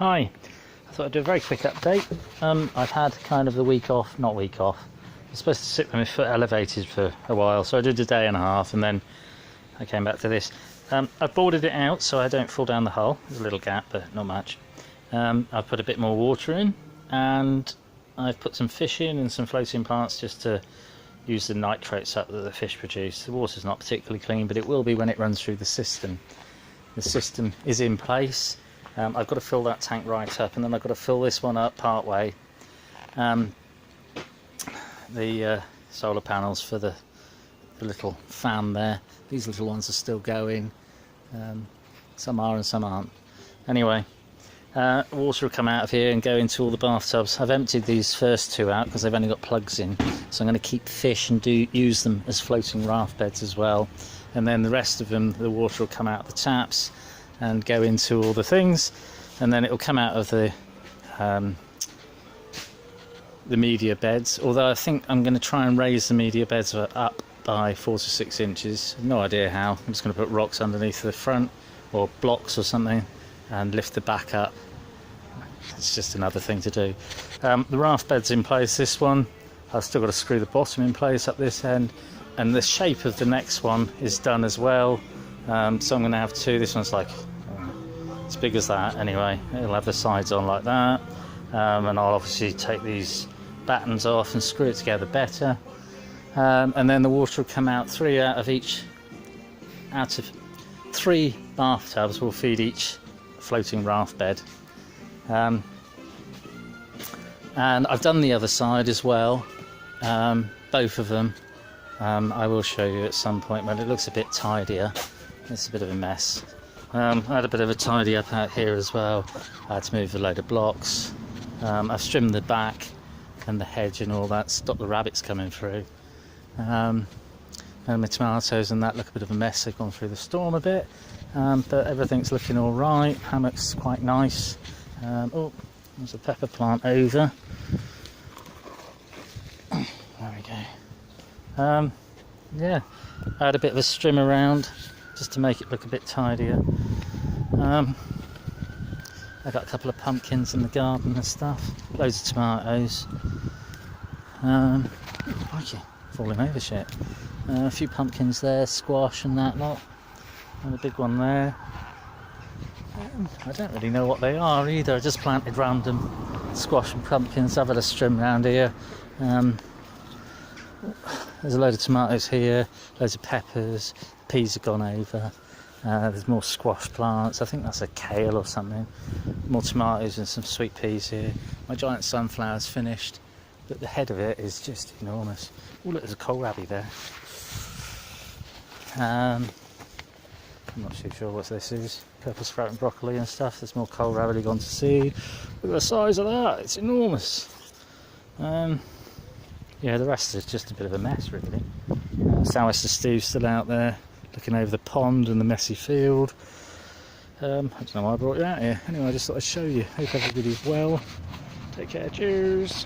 Hi, I thought I'd do a very quick update. I've had kind of the week off, not week off. I was supposed to sit with my foot elevated for a while, so I did a day and a half and then I came back to this. I've boarded it out so I don't fall down the hull. There's a little gap, but not much. I've put a bit more water in and I've put some fish in and some floating plants just to use the nitrates up that the fish produce. The water's not particularly clean, but it will be when it runs through the system. The system is in place. I've got to fill that tank right up, and then I've got to fill this one up part way. The solar panels for the little fan there, these little ones are still going. Some are and some aren't. Anyway, water will come out of here and go into all the bathtubs. I've emptied these first two out because they've only got plugs in, so I'm going to keep fish and use them as floating raft beds as well. And then the rest of them, the water will come out of the taps and go into all the things, and then it will come out of the media beds. Although I think I'm going to try and raise the media beds up by 4 to 6 inches. No idea how. I'm just going to put rocks underneath the front or blocks or something and lift the back up. It's just another thing to do. The raft bed's in place. This one, I've still got to screw the bottom in place up this end, and the shape of the next one is done as well. So I'm going to have two. This one's like as big as that anyway. It'll have the sides on like that, and I'll obviously take these battens off and screw it together better, and then the water will come out. Three out of 3 bathtubs will feed each floating raft bed, and I've done the other side as well, both of them. I will show you at some point when it looks a bit tidier. It's a bit of a mess. I had a bit of a tidy up out here as well. I had to move a load of blocks. I've trimmed the back and the hedge and all that, stop the rabbits coming through. And my tomatoes and that look a bit of a mess. They've gone through the storm a bit, but everything's looking all right. Hammock's quite nice. Oh, there's a pepper plant over. There we go. Yeah, I had a bit of a strim around just to make it look a bit tidier. I got a couple of pumpkins in the garden and stuff, loads of tomatoes. Crikey, falling over shit. A few pumpkins there, squash and that lot, and a big one there. I don't really know what they are either. I just planted random squash and pumpkins. I've had a strim around here. There's a load of tomatoes here, loads of peppers, peas have gone over, there's more squash plants, I think that's a kale or something, more tomatoes and some sweet peas here. My giant sunflower's finished, but the head of it is just enormous. Oh look, there's a kohlrabi there. I'm not too sure what this is, purple sprout and broccoli and stuff. There's more kohlrabi gone to seed. Look at the size of that, it's enormous. Yeah, the rest is just a bit of a mess, really. Sou'wester Steve's still out there, looking over the pond and the messy field. I don't know why I brought you out here. Anyway, I just thought I'd show you. Hope everybody's well. Take care, cheers.